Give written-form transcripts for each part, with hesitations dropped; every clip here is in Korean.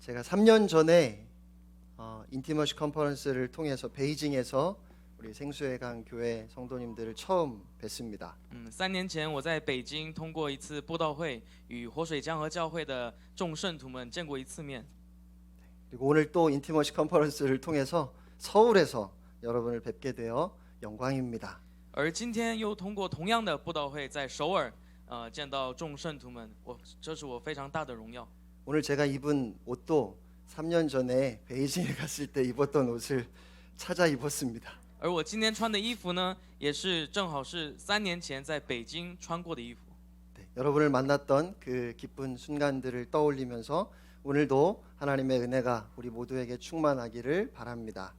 제가 3년 전에 인티머시 컨퍼런스를 통해서 베이징에서 우리 생수회강 교회 성도님들을 처음 뵀습니다. 3年前我在北京通过一次布道会，与活水江河教会的众圣徒们见过一次面。 그리고 오늘 또 인티머시 컨퍼런스를 통해서 서울에서 여러분을 뵙게 되어 영광입니다. 而今天又通过同样的布道会，在首尔见到众圣徒们，这是我非常大的荣耀。 오늘 제가 입은 옷도 3년 전에 베이징에 갔을 때 입었던 옷을 찾아 입었습니다. 而我今天穿的衣服呢，也是正好是3年前在北京穿过的衣服。 네, 여러분을 만났던 그 기쁜 순간들을 떠올리면서 오늘도 하나님의 은혜가 우리 모두에게 충만하기를 바랍니다.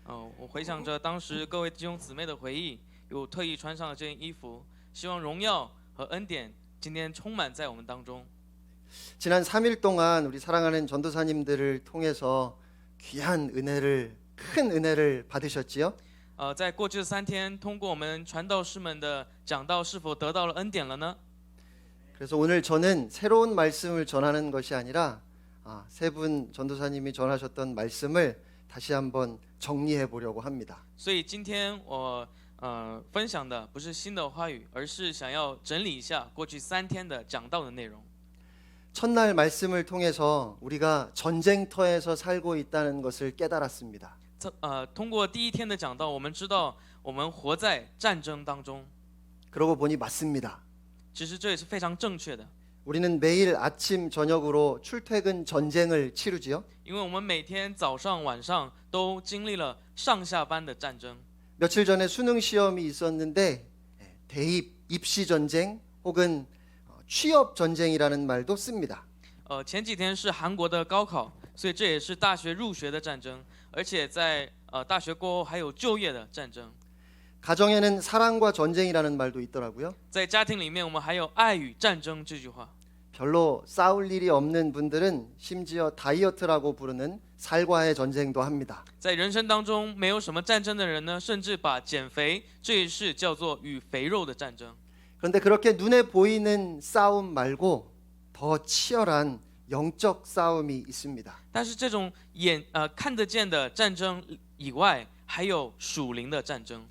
我回想着当时各位弟兄姊妹的回忆，又特意穿上了这件衣服，希望荣耀和恩典今天充满在我们当中。 지난 3일 동안 우리 사랑하는 전도사님들을 통해서 귀한 은혜를 큰 은혜를 받으셨지요? 在过去的3天，通过我们传道士们的讲道，是否得到了恩典了呢？ 그래서 오늘 저는 새로운 말씀을 전하는 것이 아니라 세 분 전도사님이 전하셨던 말씀을 다시 한번 정리해 보려고 합니다. 所以今天我分享的不是新的话语，而是想要整理一下过去3天的讲道的内容。 첫날 말씀을 통해서 우리가 전쟁터에서 살고 있다는 것을 깨달았습니다. 通过第1天的讲道，我们知道我们活在战争当中。 그러고 보니 맞습니다. 其实这也是非常正确的， 우리는 매일 아침 저녁으로 출퇴근 전쟁을 치르지요. 因为我们每天早上晚上都经历了上下班的战争。 며칠 전에 수능 시험이 있었는데 대입 입시 전쟁 혹은 취업 전쟁이라는 말도 씁니다. 前几天是韩国的高考，所以这也是大学入学的战争，而且在大学过后还有就业的战争。 가정에는 사랑과 전쟁이라는 말도 있더라고요. 在家庭里面，我们还有爱与战争这句话。 별로 싸울 일이 없는 분들은 심지어 다이어트라고 부르는 살과의 전쟁도 합니다. 在人生当中没有什么战争的人呢，甚至把减肥这一事叫做与肥肉的战争。 그런데 그렇게 눈에 보이는 싸움 말고 더 치열한 영적 싸움이 있습니다. 但是这种看得见的战争以外，还有属灵的战争。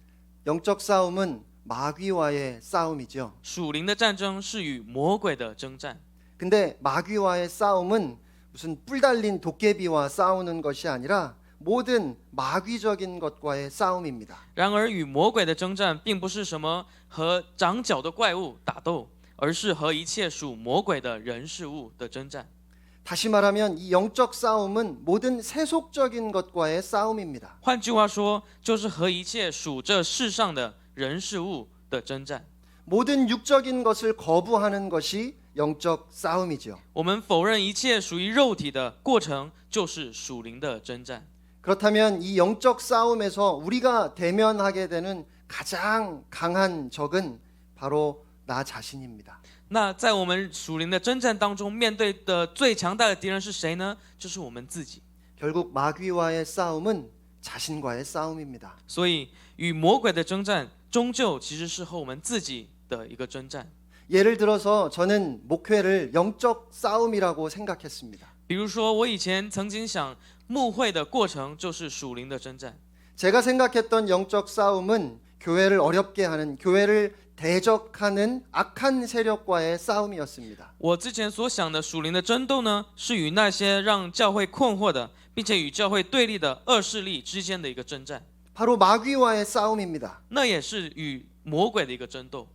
영적 싸움은 마귀와의 싸움이죠. 属灵的战争是与魔鬼的征战。 근데 마귀와의 싸움은 무슨 뿔 달린 도깨비와 싸우는 것이 아니라 모든 마귀적인 것과의 싸움입니다. 然而与魔鬼的征战并不是什么和长角的怪物打斗，而是和一切属魔鬼的人事物的征战。 다시 말하면 이 영적 싸움은 모든 세속적인 것과의 싸움입니다. 换句话说，就是和一切属这世上的人事物的征战。 모든 육적인 것을 거부하는 것이 영적 싸움이죠. 我们否认一切属于肉体的过程，就是属灵的征战。 그렇다면 이 영적 싸움에서 우리가 대면하게 되는 가장 강한 적은 바로 나 자신입니다. 那在我们属灵的征战当中，面对的最强大的敌人是谁呢？就是我们自己。 결국 마귀와의 싸움은 자신과의 싸움입니다. 所以与魔鬼的征战，终究其实是和我们自己的一个征战。 예를 들어서 저는 목회를 영적 싸움이라고 생각했습니다. 比如说，我以前曾经想，牧会的过程就是属灵的征战。 제가 생각했던 영적 싸움은 교회를 어렵게 하는, 교회를 대적하는 악한 세력과의 싸움이었습니다. 我之前所想的属灵的争斗呢，是与那些让教会困惑的，并且与教会对立的恶势力之间的一个征战。 바로 마귀와의 싸움입니다. 那也是与魔鬼的一个争斗。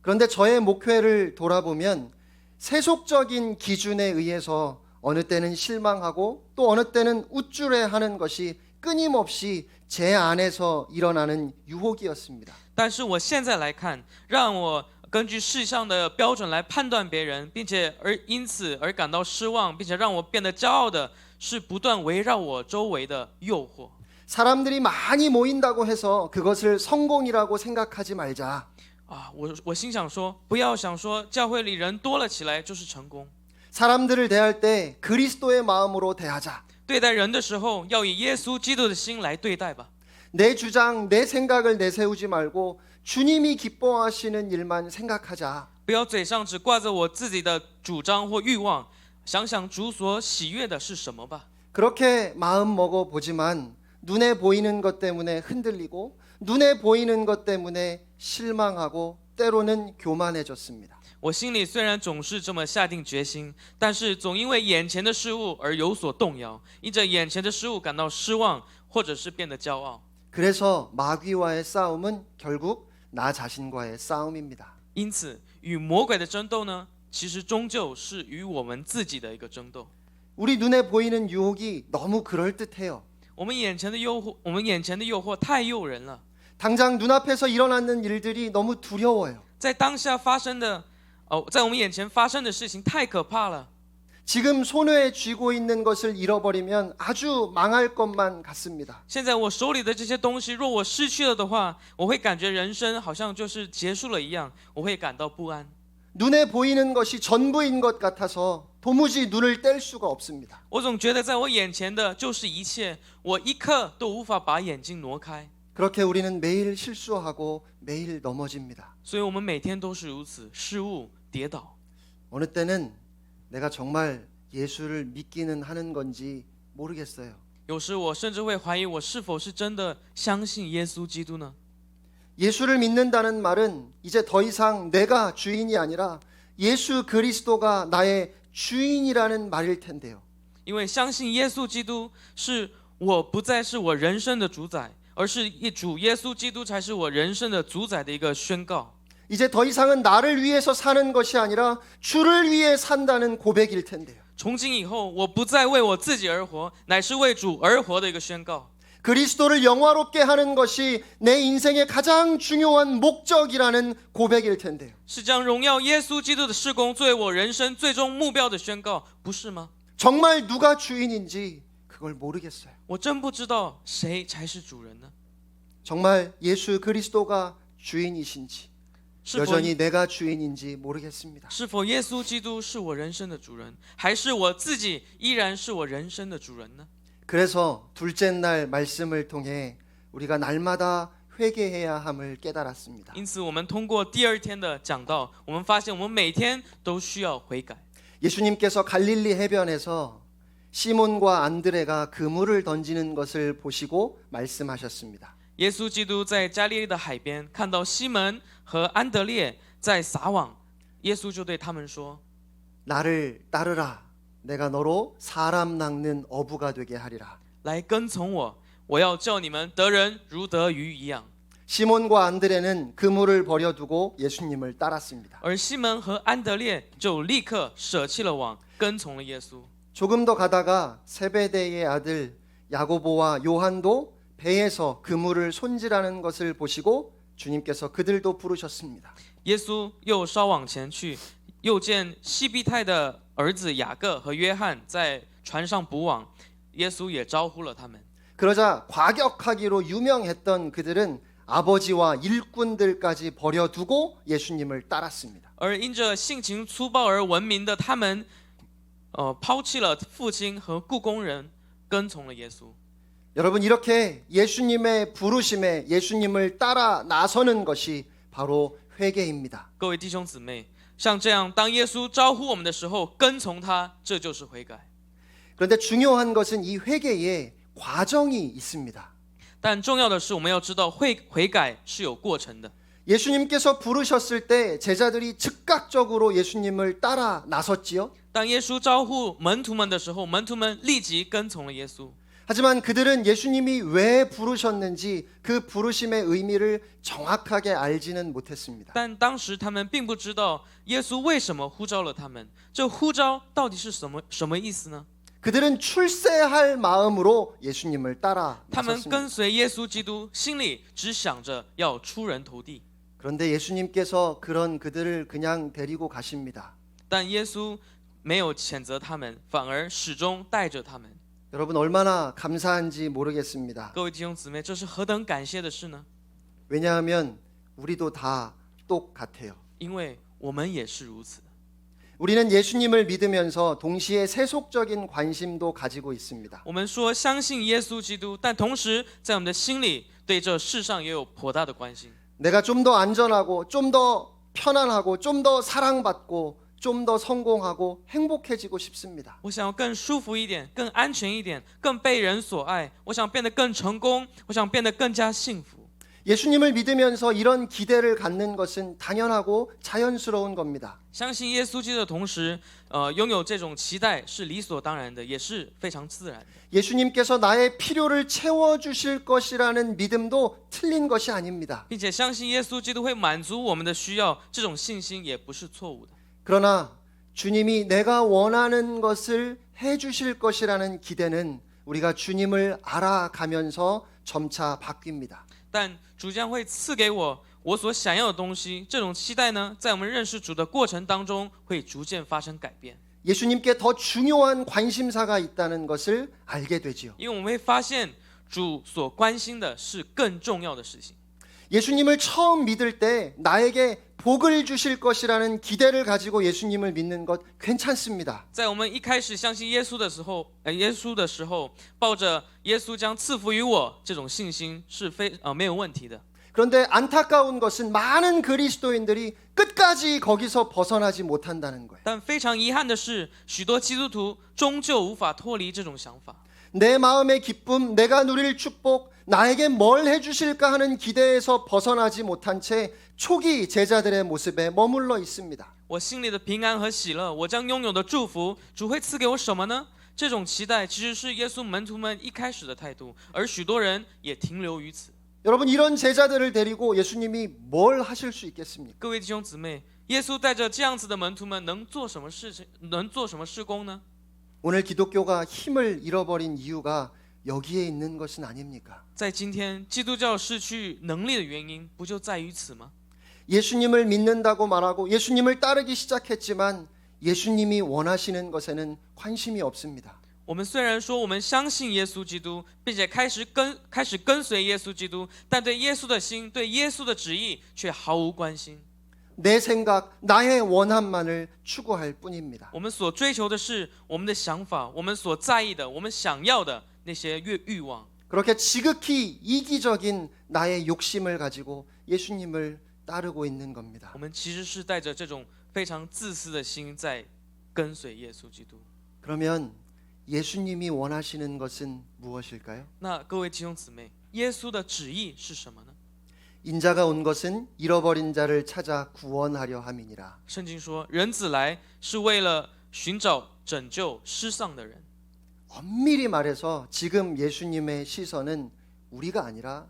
그런데 저의 목회를 돌아보면 세속적인 기준에 의해서 어느 때는 실망하고 또 어느 때는 우쭐해하는 것이 끊임없이 제 안에서 일어나는 유혹이었습니다. 但是我现在来看，让我根据世上的标准来判断别人，并且因此而感到失望，并且让我变得骄傲的是不断围绕我周围的诱惑。 사람들이 많이 모인다고 해서 그것을 성공이라고 생각하지 말자. 我心想说，不要想说教会里人多了起来就是成功。 사람들을 대할 때 그리스도의 마음으로 대하자. 对待人的时候，要以耶稣基督的心来对待吧。 내 주장, 내 생각을 내세우지 말고 주님이 기뻐하시는 일만 생각하자. 不要嘴上只挂着我自己的主张或欲望，想想主所喜悦的是什么吧。 그렇게 마음 먹어 보지만 눈에 보이는 것 때문에 흔들리고 눈에 보이는 것 때문에 실망하고 때로는 교만해졌습니다. 我心里虽然总是这么下定决心，但是总因为眼前的事物而有所动摇，因着眼前的事物感到失望，或者是变得骄傲。 그래서 마귀와의 싸움은 결국 나 자신과의 싸움입니다. 因此，与魔鬼的争斗呢，其实终究是与我们自己的一个争斗。 우리 눈에 보이는 유혹이 너무 그럴듯해요. 我们眼前的诱惑太诱人了， 당장 눈앞에서 일어나는 일들이 너무 두려워요. 在当下发生的，在我们眼前发生的事情太可怕了。 지금 손에 쥐고 있는 것을 잃어버리면 아주 망할 것만 같습니다. 现在我手里的这些东西，若我失去了的话，我会感觉人生好像就是结束了一样，我会感到不安。 눈에 보이는 것이 전부인 것 같아서 도무지 눈을 뗄 수가 없습니다. 我总觉得在我眼前的就是一切，我一刻都无法把眼睛挪开。 그렇게 우리는 매일 실수하고 매일 넘어집니다. 所以我们每天都是如此，失误、跌倒。 어느 때는 내가 정말 예수를 믿기는 하는 건지 모르겠어요. 有时我甚至会怀疑，我是否是真的相信耶稣基督呢？ 예수를 믿는다는 말은 이제 더 이상 내가 주인이 아니라 예수 그리스도가 나의 주인이라는 말일 텐데요. 因为相信耶稣基督是我不再是我人生的主宰，而是主耶稣基督才是我人生的主宰的一个宣告。 이제 더 이상은 나를 위해서 사는 것이 아니라 주를 위해 산다는 고백일 텐데요. 从今以后，我不再为我自己而活，乃是为主而活的一个宣告。 그리스도를 영화롭게 하는 것이 내 인생의 가장 중요한 목적이라는 고백일 텐데요. 是将荣耀耶稣基督的事工作为我人生最终目标的宣告，不是吗？ 정말 누가 주인인지 그걸 모르겠어요. 我真不知道谁才是主人呢？ 정말 예수 그리스도가 주인이신지 是否 여전히 내가 주인인지 모르겠습니다. 是否耶稣基督是我人生的主人，还是我自己依然是我人生的主人呢？ 그래서 둘째 날 말씀을 통해 우리가 날마다 회개해야 함을 깨달았습니다. 因此，我们通过第二天的讲道，我们发现我们每天都需要悔改。 예수님께서 갈릴리 해변에서 시몬과 안드레가 그물을 던지는 것을 보시고 말씀하셨습니다. 耶稣基督在加利利的海边看到西门和安德烈在撒网，耶稣就对他们说： 나를 따르라. 내가 너로 사람 낚는 어부가 되게 하리라. 来跟从我，我要叫你们得人如得鱼一样。 시몬과 안드레는 그물을 버려두고 예수님을 따랐습니다. 而西门和安德烈就立刻舍弃了网，跟从了耶稣。 조금 더 가다가 세베대의 아들 야고보와 요한도 배에서 그물을 손질하는 것을 보시고 주님께서 그들도 부르셨습니다. 耶稣又稍往前去，又见西庇太的儿子雅各和约翰在船上捕网，耶稣也招呼了他们。 그러자 과격하기로 유명했던 그들은 아버지와 일꾼들까지 버려두고 예수님을 따랐습니다. 而因着性情粗暴而闻名的他们，抛弃了父亲和雇工人，跟从了耶稣。 여러분 이렇게 예수님의 부르심에 예수님을 따라 나서는 것이 바로 회개입니다. 各位弟兄姊妹，像这样，当耶稣招呼我们的时候，跟从他，这就是悔改。 그런데 중요한 것은 이 회개에 과정이 있습니다. 但重要的是，我们要知道悔改是有过程的。 예수님께서 부르셨을 때 제자들이 즉각적으로 예수님을 따라 나섰지요. 当耶稣招呼门徒们的时候，门徒们立即跟从了耶稣。 하지만 그들은 예수님이 왜 부르셨는지 그 부르심의 의미를 정확하게 알지는 못했습니다. 但当时他们并不知道耶稣为什么呼召了他们，这呼召到底是什么意思呢？ 그들은 출세할 마음으로 예수님을 따라 他们 나섰습니다. 跟随耶稣基督，心里只想着要出人头地。 그런데 예수님께서 그런 그들을 그냥 데리고 가십니다. 但耶稣没有谴责他们，反而始终带着他们。 여러분 얼마나 감사한지 모르겠습니다. 各位弟兄姊妹，这是何等感谢的事呢？ 왜냐하면 우리도 다 똑같아요. 因为我们也是如此。 우리는 예수님을 믿으면서 동시에 세속적인 관심도 가지고 있습니다. 我们说相信耶稣基督，但同时在我们的心里对这世上也有颇大的关心。 내가 좀 더 안전하고 좀 더 편안하고 좀 더 사랑받고 좀 더 성공하고 행복해지고 싶습니다. 我想要更舒服一点，更安全一点，更被人所爱。我想变得更成功，我想变得更加幸福。 예수님을 믿으면서 이런 기대를 갖는 것은 당연하고 자연스러운 겁니다. 相信耶稣基督的同时，拥有这种期待是理所当然的，也是非常自然的。 예수님께서 나의 필요를 채워주실 것이라는 믿음도 틀린 것이 아닙니다. 并且相信耶稣基督会满足我们的需要，这种信心也不是错误的。 그러나 주님이 내가 원하는 것을 해주실 것이라는 기대는 우리가 주님을 알아가면서 점차 바뀝니다. 但主将会赐给我所想要的东西，这种期待呢，在我们认识主的过程当中，会逐渐发生改变。 예수님께 더 중요한 관심사가 있다는 것을 알게 되지요. 因为我们会发现，主所关心的是更重要的事情。 예수님을 처음 믿을 때 나에게 복을 주실 것이라는 기대를 가지고 예수님을 믿는 것 괜찮습니다. 在我们一开始相信耶稣的时候，抱着耶稣将赐福于我这种信心是没有问题的。 그런데 안타까운 것은 많은 그리스도인들이 끝까지 거기서 벗어나지 못한다는 거예요. 但非常遗憾的是，许多基督徒终究无法脱离这种想法。 내 마음의 기쁨, 내가 누릴 축복, 나에게 뭘 해주실까 하는 기대에서 벗어나지 못한 채 초기 제자들의 모습에 머물러 있습니다. 我心里的平安和喜乐，我将拥有的祝福，主会赐给我什么呢？这种期待其实是耶稣门徒们一开始的态度，而许多人也停留于此。 여러분 이런 제자들을 데리고 예수님이 뭘 하실 수 있겠습니까? 各位弟兄姊妹，耶稣带着这样子的门徒们能做什么事情？能做什么事工呢？ 오늘 기독교가 힘을 잃어버린 이유가 여기에 있는 것은 아닙니까? 在今天，基督教失去能力的原因，不就在于此吗？ 예수님을 믿는다고 말하고 예수님을 따르기 시작했지만 예수님이 원하시는 것에는 관심이 없습니다. 我们虽然说我们相信耶稣基督，并且开始跟随耶稣基督，但对耶稣的心、对耶稣的旨意却毫无关心。 내 생각, 나의 원함만을 추구할 뿐입니다. 我们所追求的是我们的想法，我们所在意的，我们想要的那些欲望。 그렇게 지극히 이기적인 나의 욕심을 가지고 예수님을 따르고 있는 겁니다. 我们其实是带着这种非常自私的心在跟随耶稣基督。 그러면 예수님이 원하시는 것은 무엇일까요? 那各位弟兄姊妹，耶稣的旨意是什么呢？ 인자가 온 것은 잃어버린 자를 찾아 구원하려 함이니라. 圣经说，人子来是为了寻找拯救失丧的人。 엄밀히 말해서 지금 예수님의 시선은 우리가 아니라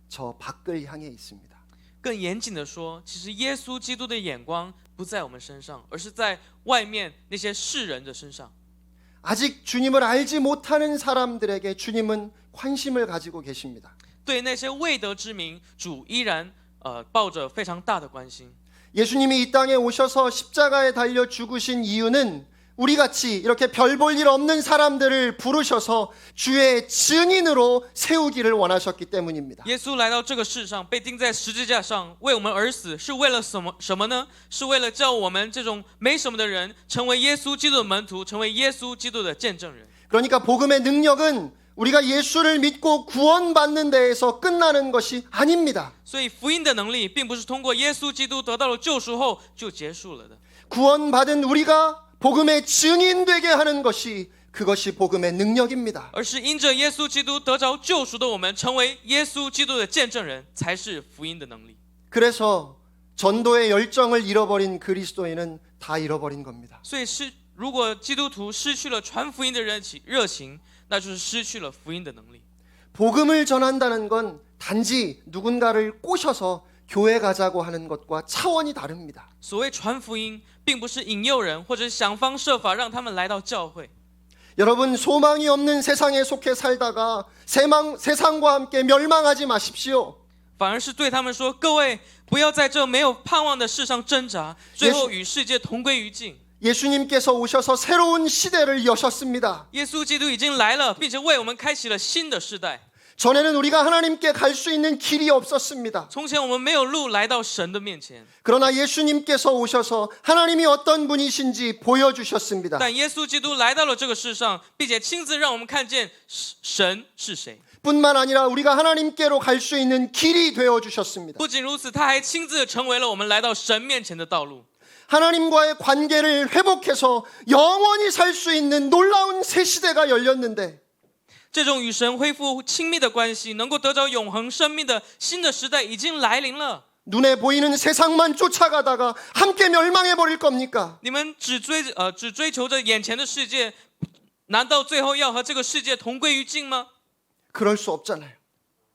저 밖을 향해 있습니다. 更严谨的说，其实耶稣基督的眼光不在我们身上，而是在外面那些世人的身上。 아직 주님을 알지 못하는 사람들에게 주님은 관심을 가지고 계십니다. 对那些未得之民，主依然抱着非常大的关心。 예수님이 이 땅에 오셔서 십자가에 달려 죽으신 이유는 우리같이 이렇게 별 볼 일 없는 사람들을 부르셔서 주의 증인으로 세우기를 원하셨기 때문입니다. 耶稣来到这个世上，被钉在十字架上，为我们而死，是为了什么呢？是为了叫我们这种没什么的人，成为耶稣基督的门徒，成为耶稣基督的见证人。 그러니까 복음의 능력은 우리가 예수를 믿고 구원받는 데에서 끝나는 것이 아닙니다. 所以福音的能力，并不是通过耶稣基督得到了救赎后就结束了的。 구원받은 우리가 복음의 증인되게 하는 것이 그것이 복음의 능력입니다. 而是因着耶稣基督得着救赎的我们，成为耶稣基督的见证人，才是福音的能力。 그래서 전도의 열정을 잃어버린 그리스도인은 다 잃어버린 겁니다. 所以如果基督徒失去了传福音的热情，那就是失去了福音的能力。 복음을 전한다는 건 단지 누군가를 꼬셔서 교회 가자고 하는 것과 차원이 다릅니다. 所谓传福音，并不是引诱人，或者想方设法让他们来到教会。 여러분 소망이 없는 세상에 속해 살다가 세상과 함께 멸망하지 마십시오. 反而是对他们说：各位，不要在这没有盼望的世上挣扎，最后与世界同归于尽。 예수님께서 오셔서 새로운 시대를 여셨습니다. 耶稣基督已经来了，并且为我们开启了新的世代。 전에는 우리가 하나님께 갈 수 있는 길이 없었습니다. 从前我们没有路来到神的面前， 그러나 예수님께서 오셔서 하나님이 어떤 분이신지 보여주셨습니다. 但耶稣基督来到了这个世上，并且亲自让我们看见神是谁。 뿐만 아니라 우리가 하나님께로 갈 수 있는 길이 되어주셨습니다. 不仅如此，他还亲自成为了我们来到神面前的道路。 하나님과의 관계를 회복해서 영원히 살 수 있는 놀라운 새 시대가 열렸는데 这种与神恢复亲密的关系，能够得着永恒生命的新的时代已经来临了。 눈에 보이는 세상만 쫓아가다가 함께 멸망해 버릴 겁니까? 你们只追求着眼前的世界，难道最后要和这个世界同归于尽吗？ 그럴 수 없잖아요.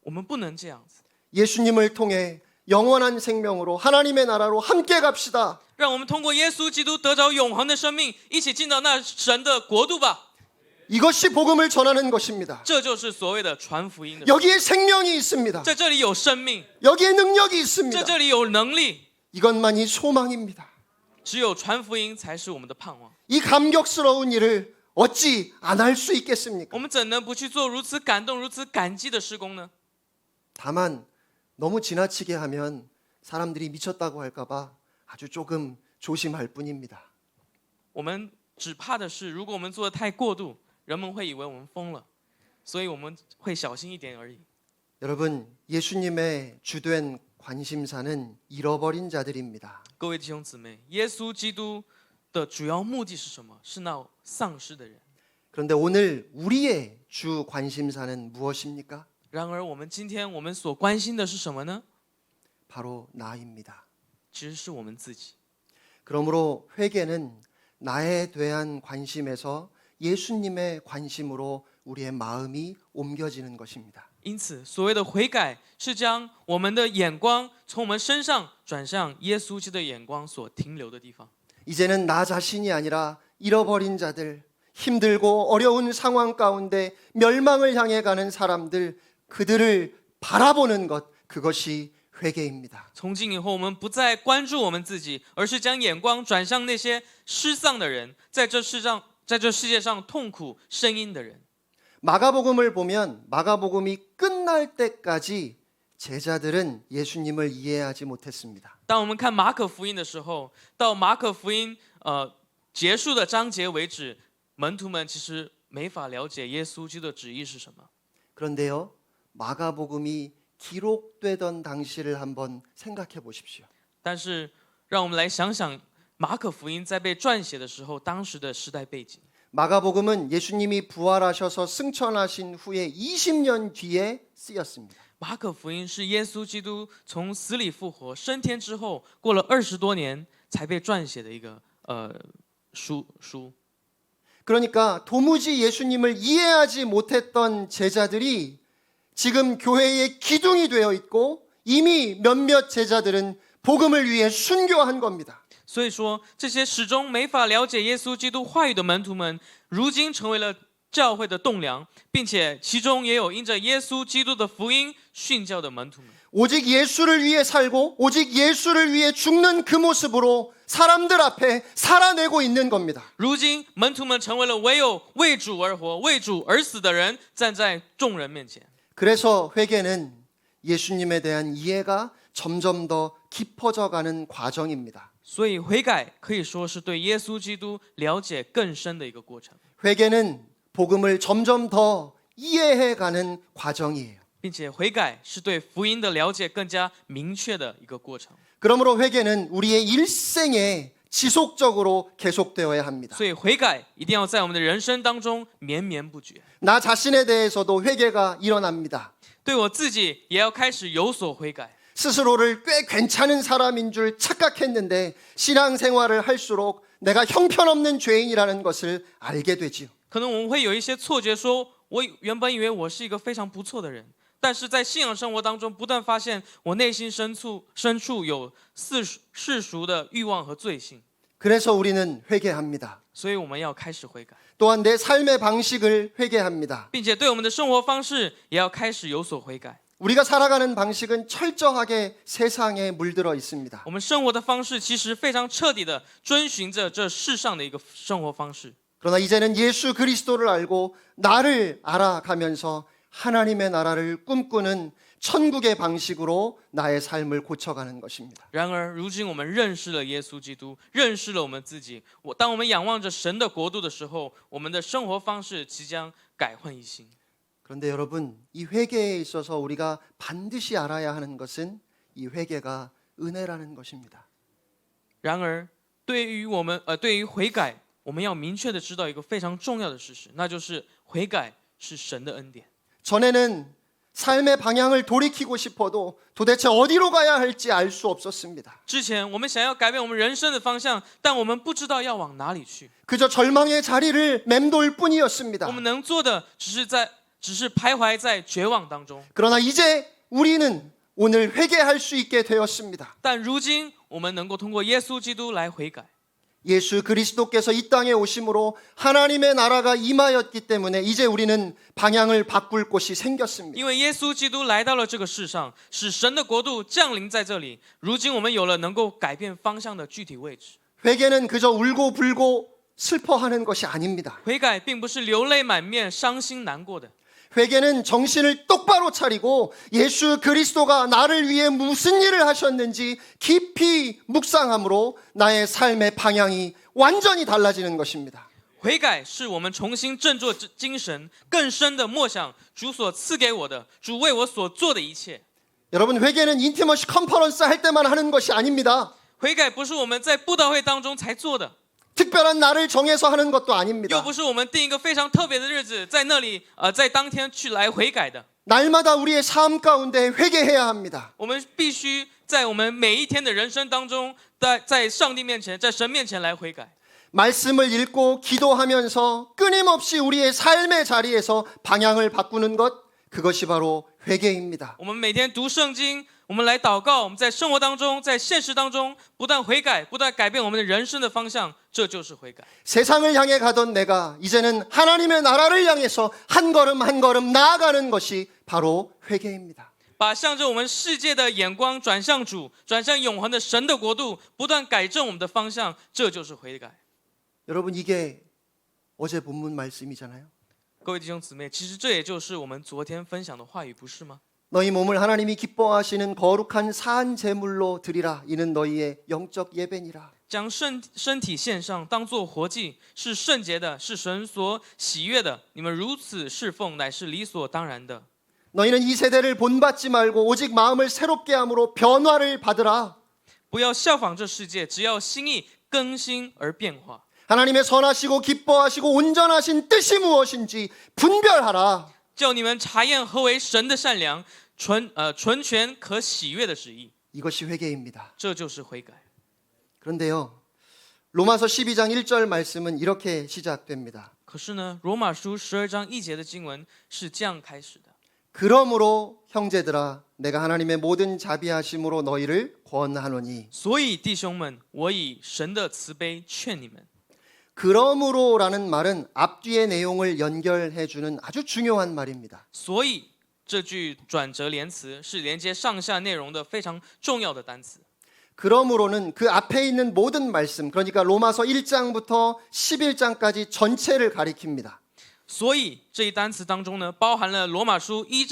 我们不能这样子。 예수님을 통해 영원한 생명으로 하나님의 나라로 함께 갑시다. 让我们通过耶稣基督得着永恒的生命，一起进到那神的国度吧。 이것이 복음을 전하는 것입니다. 这就是所谓的传福音的。 여기에 생명이 있습니다. 在这里有生命， 여기에 능력이 在 있습니다. 这里有能力， 이것만이 소망입니다. 只有传福音才是我们的盼望。 이 감격스러운 일을 어찌 안 할 수 있겠습니까? 我们怎能不去做如此感动、如此感激的事工呢？ 다만 너무 지나치게 하면 사람들이 미쳤다고 할까봐 아주 조금 조심할 뿐입니다. 我们只怕的是，如果我们做的太过度，人们会以为我们疯了，所以我们会小心一点而已。 여러분, 예수님의 주된 관심사는 잃어버린 자들입니다. 各位弟兄姊妹，耶稣基督的主要目的是什么？是那丧失的人。 그런데 오늘 우리의 주 관심사는 무엇입니까? 然而，我们今天我们所关心的是什么呢？ 바로 나입니다. 其实是我们自己。 그러므로 회개는 나에 대한 관심에서 예수님의 관심으로 우리의 마음이 옮겨지는 것입니다. 因此，所谓的悔改是将我们的眼光从我们身上转向耶稣基督的眼光所停留的地方。 이제는 나 자신이 아니라 잃어버린 자들, 힘들고 어려운 상황 가운데 멸망을 향해 가는 사람들, 그들을 바라보는 것, 그것이 회개입니다. 从今以后，我们不再关注我们自己，而是将眼光转向那些失丧的人，在这世界上痛苦呻吟的人。 마가복음을 보면 마가복음이 끝날 때까지 제자들은 예수님을 이해하지 못했습니다. 当我们看马可福音的时候，到马可福音结束的章节为止，门徒们其实没法了解耶稣基督的旨意是什么。 그런데요, 마가복음이 기록되던 당시를 한번 생각해 보십시오. 但是，让我们来想想马可福音在被撰写的时候，当时的时代背景。 마가복음은 예수님이 부활하셔서 승천하신 후에 20년 뒤에 쓰였습니다. 马可福音是耶稣基督从死里复活升天之后，过了20多年才被撰写的一个书。 그러니까 도무지 예수님을 이해하지 못했던 제자들이 지금 교회의 기둥이 되어 있고 이미 몇몇 제자들은 복음을 위해 순교한 겁니다. 所以说，这些始终没法了解耶稣基督话语的门徒们，如今成为了教会的栋梁，并且其中也有因着耶稣基督的福音训教的门徒们。 오직 예수를 위해 살고 오직 예수를 위해 죽는 그 모습으로 사람들 앞에 살아내고 있는 겁니다. 如今，门徒们成为了唯有为主而活、为主而死的人，站在众人面前。 그래서 회개는 예수님에 대한 이해가 점점 더 깊어져 가는 과정입니다. 所以悔改可以说是对耶稣基督了解更深的一个过程， 회개는 복음을 점점 더 이해해 가는 과정이에요. 并且悔改是对福音的了解更加明确的一个过程。 그러므로 회개는 우리의 일생에 지속적으로 계속되어야 합니다. 所以悔改一定要在我们的人生当中绵绵不绝。 나 자신에 대해서도 회개가 일어납니다. 对我自己也要开始有所悔改。 스스로를 꽤 괜찮은 사람인 줄 착각했는데 신앙생활을 할수록 내가 형편없는 죄인이라는 것을 알게 되지요. 可能我们会有一些错觉，说我原本以为我是一个非常不错的人，但是在信仰生活当中，不断发现我内心深处有世俗的欲望和罪性。 그래서 우리는 회개합니다. 所以我们要开始悔改， 또한 내 삶의 방식을 회개합니다. 并且对我们的生活方式也要开始有所悔改。 우리가 살아가는 방식은 철저하게 세상에 물들어 있습니다. 我们生活的方式其实非常彻底的遵循着这世上的一个生活方式。 그러나 이제는 예수 그리스도를 알고 나를 알아가면서 하나님의 나라를 꿈꾸는 천국의 방식으로 나의 삶을 고쳐가는 것입니다. 然而，如今我们认识了耶稣基督，认识了我们自己。当我们仰望着神的国度的时候，我们的生活方式即将改换一新。 그런데 여러분, 이 회개에 있어서 우리가 반드시 알아야 하는 것은 이 회개가 은혜라는 것입니다. 然而，对于悔改，我们要明确的知道一个非常重要的事实，那就是悔改是神的恩典。 전에는 삶의 방향을 돌이키고 싶어도 도대체 어디로 가야 할지 알 수 없었습니다. 之前我们想要改变我们人生的方向，但我们不知道要往哪里去。 그저 절망의 자리를 맴돌 뿐이었습니다. 我们能做的只是徘徊在绝望当中。 그러나 이제 우리는 오늘 회개할 수 있게 되었습니다. 但如今我们能够通过耶稣基督来悔改。 예수 그리스도께서 이 땅에 오심으로 하나님의 나라가 임하였기 때문에 이제 우리는 방향을 바꿀 곳이 생겼습니다. 因为耶稣基督来到了这个世上，使神的国度降临在这里。如今我们有了能够改变方向的具体位置。 회개는 그저 울고 불고 슬퍼하는 것이 아닙니다. 悔改并不是流泪满面、伤心难过的。 회개는 정신을 똑바로 차리고 예수 그리스도가 나를 위해 무슨 일을 하셨는지 깊이 묵상함으로 나의 삶의 방향이 완전히 달라지는 것입니다. 悔改是我们重新振作精神，更深的默想主所赐给我的，主为我所做的一切。 여러분, 회개는 인티머시 컨퍼런스 할 때만 하는 것이 아닙니다. 悔改不是我们在布道会当中才做的， 특별한 날을 정해서 하는 것도 又 아닙니다. 不是我们定一个非常特别的日子，在那里在当天去来悔改的。 날마다 우리의 삶 가운데 회개해야 합니다. 我们必须在我们每一天的人生当中，在上帝面前，在神面前来悔改。 말씀을 읽고 기도하면서 끊임없이 우리의 삶의 자리에서 방향을 바꾸는 것, 그것이 바로 회개입니다. 我们每天读圣经，我们来祷告，我们在生活当中，在现实当中不断悔改，不断改变我们的人生的方向，这就是悔改。 세상을 향해 가던 내가 이제는 하나님의 나라를 향해서 한 걸음 한 걸음 나아가는 것이 바로 회개입니다. 把向着我们世界的眼光转向主，转向永恒的神的国度，不断改正我们的方向，这就是悔改。 여러분, 이게 어제 본문 말씀이잖아요. 各位弟兄姊妹，其实这也就是我们昨天分享的话语，不是吗？ 너희 몸을 하나님이 기뻐하시는 거룩한 산 제물로 드리라. 이는 너희의 영적 예배니라. 将身体献上，当作活祭，是圣洁的，是神所喜悦的。你们如此侍奉，乃是理所当然的。 너희는 이 세대를 본받지 말고 오직 마음을 새롭게 함으로 변화를 받으라. 不要效仿这世界，只要心意更新而变化。 하나님의 선하시고 기뻐하시고 온전하신 뜻이 무엇인지 분별하라. 叫你们查验何为神的善良、纯全可喜悦的旨意。 이것이 회개입니다. 这就是悔改。 그런데요, 로마서 12장 1절 말씀은 이렇게 시작됩니다. 可是呢，罗马书12章1节的经文是这样开始的。 그러므로 형제들아, 내가 하나님의 모든 자비하심으로 너희를 권하노니. 所以弟兄们，我以神的慈悲劝你们。 그러므로라는 말은 앞뒤의 내용을 연결해 주는 아주 중요한 말입니다. 所以这句转折连词是连接上下内容的非常重要的单词。 그러므로는 그 앞에 있는 모든 말씀, 그러니까 로마서 1장부터 11장까지 전체를 가리킵니다. 所以这一单词当中呢，包含了罗马书1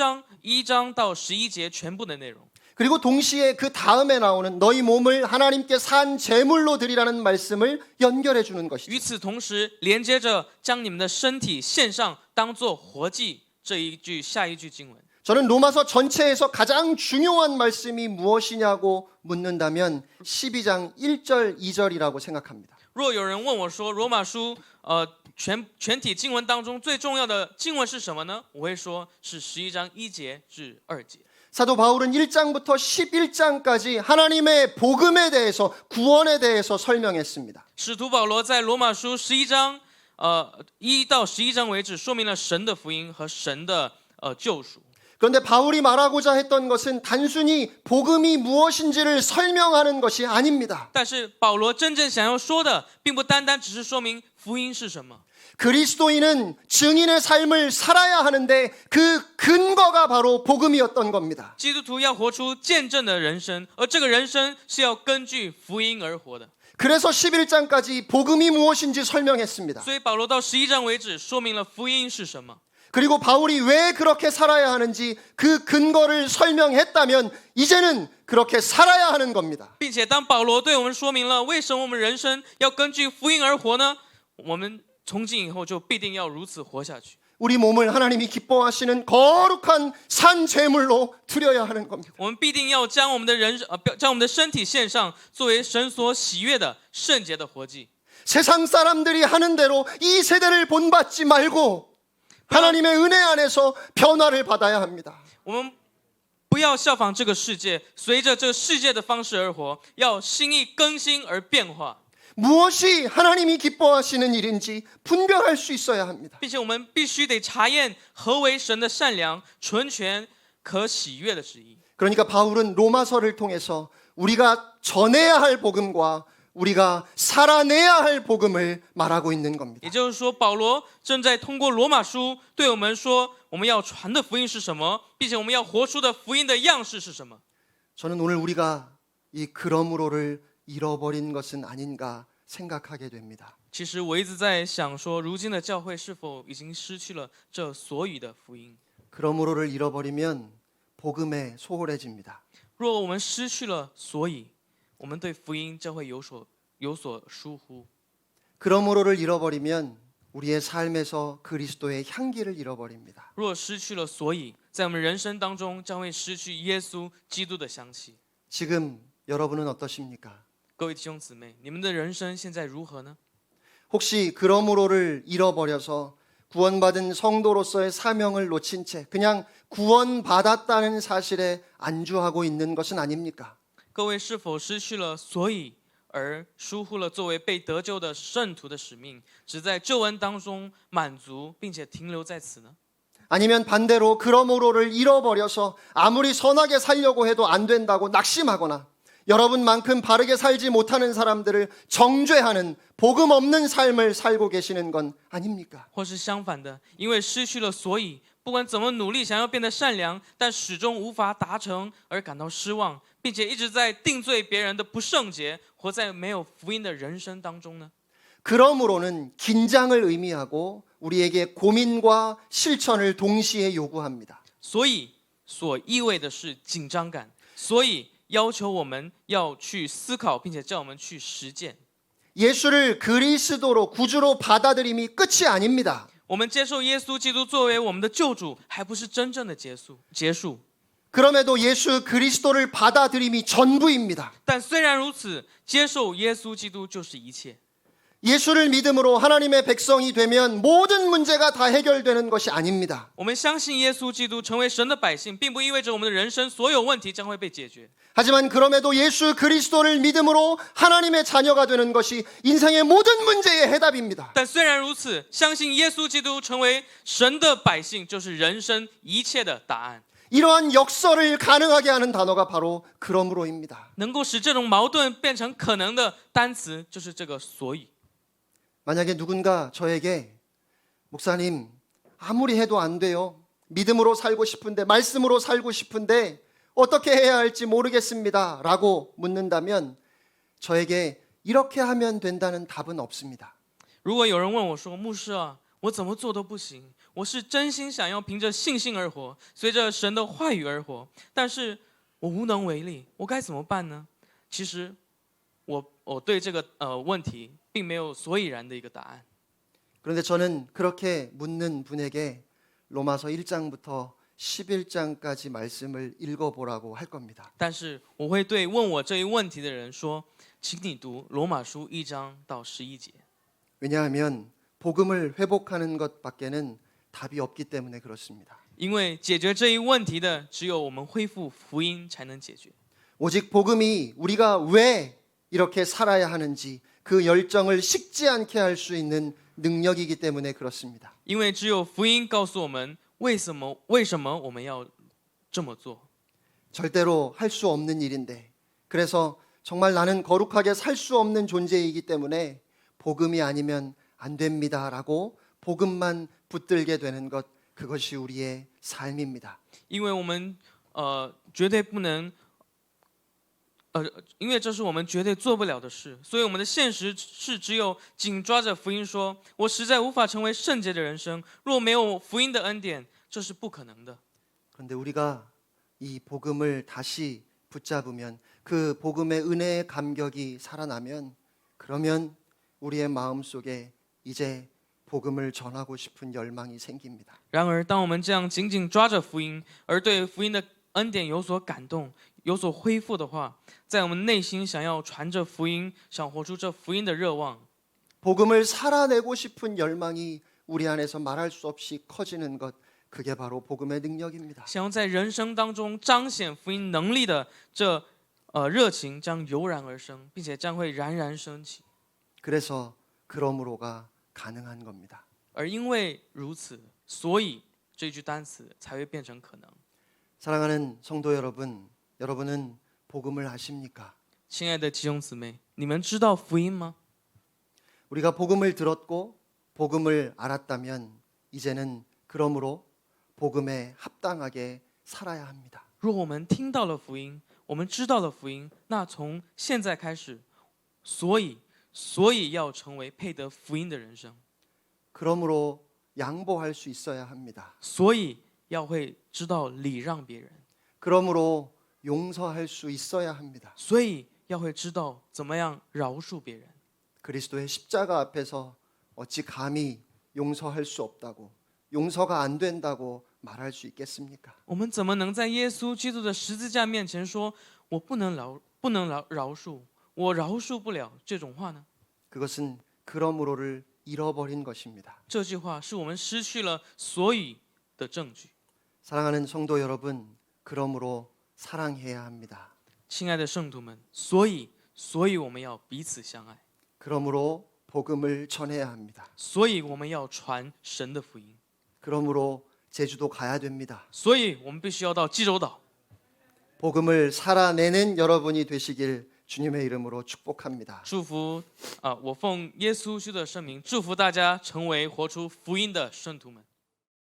章到11节全部的内容。 그리고 동시에 그 다음에 나오는 너희 몸을 하나님께 산 제물로 드리라는 말씀을 연결해 주는 것이죠. 与此同时，连接着将你们的身体献上，当作活祭这一句下一句经文。 저는 로마서 전체에서 가장 중요한 말씀이 무엇이냐고 묻는다면 12장 1절, 2절이라고 생각합니다. 若有人问我说，罗马书全体经文当中最重要的经文是什么呢？我会说是11章1节至2节。 사도 바울은 1장부터 11장까지 하나님의 복음에 대해서, 구원에 대해서 설명했습니다. 使徒保罗在罗马书11章1到11章为止，说明了神的福音和神的救赎。 그런데 바울이 말하고자 했던 것은 단순히 복음이 무엇인지를 설명하는 것이 아닙니다. 但是保罗真正想要说的，并不单单只是说明福音是什么。 그리스도인은 증인의 삶을 살아야 하는데 그 근거가 바로 복음이었던 겁니다. 基督徒要活出见证的人生，而这个人生是要根据福音而活的。 그래서 11장까지 복음이 무엇인지 설명했습니다. 所以保罗到11章为止，说明了福音是什么。 그리고 바울이 왜 그렇게 살아야 하는지 그 근거를 설명했다면 이제는 그렇게 살아야 하는 겁니다. 并且当保罗对我们说明了为什么我们人生要根据福音而活呢？我们从今以后就必定要如此活下去。 우리 몸을 하나님이 기뻐하시는 거룩한 산 제물로 드려야 하는 겁니다. 我们必定要将我们的将我们的身体献上，作为神所喜悦的圣洁的活祭。 세상 사람들이 하는 대로 이 세대를 본받지 말고 하나님의 은혜 안에서 변화를 받아야 합니다. 我们不要效仿这个世界，随着这个世界的方式而活，要心意更新而变化。 무엇이 하나님이 기뻐하시는 일인지 분별할 수 있어야 합니다. 并且我们必须得查验何为神的善良、纯全、可喜悦的旨意。 그러니까 바울은 로마서를 통해서 우리가 전해야 할 복음과 우리가 살아내야 할 복음을 말하고 있는 겁니다. 也就是说，保罗正在通过罗马书对我们说，我们要传的福音是什么，并且我们要活出的福音的样式是什么。 저는 오늘 우리가 이 그러므로를 잃어버린 것은 아닌가 생각하게 됩니다. 其实我一直在想说，如今的教会是否已经失去了这所以的福音？ 그러므로를 잃어버리면 복음에 소홀해집니다. 若我们失去了所以，我们对福音将会有所疏忽。 그러므로를 잃어버리면 우리의 삶에서 그리스도의 향기를 잃어버립니다. 若失去了所以，在我们人生当中将会失去耶稣基督的香气。 지금 여러분은 어떠십니까? 各位弟兄姊妹，你们的人生现在如何呢？ 혹시 그러므로를 잃어버려서 구원받은 성도로서의 사명을 놓친 채 그냥 구원받았다는 사실에 안주하고 있는 것은 아닙니까? 各位是否失去了所以，而疏忽了作为被得救的圣徒的使命，只在救恩当中满足，并且停留在此呢？ 아니면 반대로 그러므로를 잃어버려서 아무리 선하게 살려고 해도 안 된다고 낙심하거나 여러분만큼 바르게 살지 못하는 사람들을 정죄하는 복음 없는 삶을 살고 계시는 건 아닙니까? 或是相反的，因为失去了所以，不管怎么努力想要变得善良，但始终无法达成而感到失望，并且一直在定罪别人的不圣洁，活在没有福音的人生当中呢？ 그러므로는 긴장을 의미하고 우리에게 고민과 실천을 동시에 요구합니다. 所以所意味的是紧张感，所以要求我们要去思考，并且叫我们去实践。 예수를 그리스도로 구주로 받아들임이 끝이 아닙니다. 我们接受耶稣基督作为我们的救主，还不是真正的结束。 그럼에도 예수 그리스도를 받아들임이 전부입니다. 但虽然如此，接受耶稣基督就是一切。 예수를 믿음으로 하나님의 백성이 되면 모든 문제가 다 해결되는 것이 아닙니다. 我们相信耶稣基督成为神的百姓，并不意味着我们的人生所有问题将会被解决。 하지만 그럼에도 예수 그리스도를 믿음으로 하나님의 자녀가 되는 것이 인생의 모든 문제의 해답입니다. 但虽然如此，相信耶稣基督成为神的百姓，就是人生一切的答案。 이러한 역설을 가능하게 하는 단어가 바로 그러므로입니다. 能够使这种矛盾变成可能的单词，就是这个所以。 만약에 누군가 저에게 목사님 아무리 해도 안 돼요. 믿음으로 살고 싶은데 말씀으로 살고 싶은데 어떻게 해야 할지 모르겠습니다. 라고 묻는다면 저에게 이렇게 하면 된다는 답은 없습니다. 如果有人问我说：“牧师啊，我怎么做都不行，我是真心想要凭着信心而活，随着神的话语而活，但是我无能为力，我该怎么办呢？”其实我对这个问题并没有所以然的一个答案。 그런데 저는 그렇게 묻는 분에게 로마서 1장부터 11장까지 말씀을 읽어보라고 할 겁니다. 但是我会对问我这一问题的人说：“请你读罗马书1章到11节。 왜냐하면 복음을 회복하는 것밖에는 답이 없기 때문에 그렇습니다. 因为解决这一问题的，只有我们恢复福音才能解决。 오직 복음이 우리가 왜 이렇게 살아야 하는지 그 열정을 식지 않게 할 수 있는 능력이기 때문에 그렇습니다. 因为只有福音告诉我们为什么我们要这么做。 절대로 할 수 없는 일인데 그래서 정말 나는 거룩하게 살 수 없는 존재이기 때문에 복음이 아니면 안 됩니다라고 복음만 붙들게 되는 것 그것이 우리의 삶입니다. 因为我们绝对不能因为这是我们绝对做不了的事，所以我们的现实是只有紧抓着福音说：“我实在无法成为圣洁的人生，若没有福音的恩典，这是不可能的。” 그런데 우리가 이 복음을 다시 붙잡으면 그 복음의 은혜의 감격이 살아나면 그러면 우리의 마음속에 이제 복음을 전하고 싶은 열망이 생깁니다. 然而，当我们这样紧紧抓着福音，而对福音的恩典有所感动、有所恢复的话，在我们内心想要传着福音、想活出这福音的热望， 복음을 살아내고 싶은 열망이 우리 안에서 말할 수 없이 커지는 것, 그게 바로 복음의 능력입니다. 想要在人生当中彰显福音能力的这热情将油然而生，并且将会冉冉升起。 그래서 그러므로가 가능한 겁니다. 而因为如此，所以这句单词才会变成可能。 사랑하는 성도 여러분, 여러분은 복음을 아십니까? 亲爱的弟兄姊妹，你们知道福音吗？ 우리가 복음을 들었고 복음을 알았다면 이제는 그러므로 복음에 합당하게 살아야 합니다. 若我们听到了福音，我们知道了福音，那从现在开始，所以要成为配得福音的人生， 그러므로 양보할 수 있어야 합니다. 所以要会知道礼让别人， 그러므로 용서할 수 있어야 합니다. 所以要会知道怎么样饶恕别人。 그리스도의 십자가 앞에서 어찌 감히 용서할 수 없다고, 용서가 안 된다고 말할 수 있겠습니까? 我们怎么能在耶稣基督的十字架面前说“我不能饶恕，我饶恕不了”这种话呢？ 그것은 그러므로를 잃어버린 것입니다. 这句话是我们失去了所以的证据。 사랑하는 성도 여러분, 그러므로 사랑해야 합니다. 亲爱的圣徒们，所以我们要彼此相爱， 그러므로 복음을 전해야 합니다. 所以我们要传神的福音， 그러므로 제주도 가야 됩니다. 所以我们必须要到济州岛。 복음을 살아내는 여러분이 되시길 주님의 이름으로 축복합니다. 祝福我奉耶稣基督的圣名祝福大家成为活出福音的圣徒们。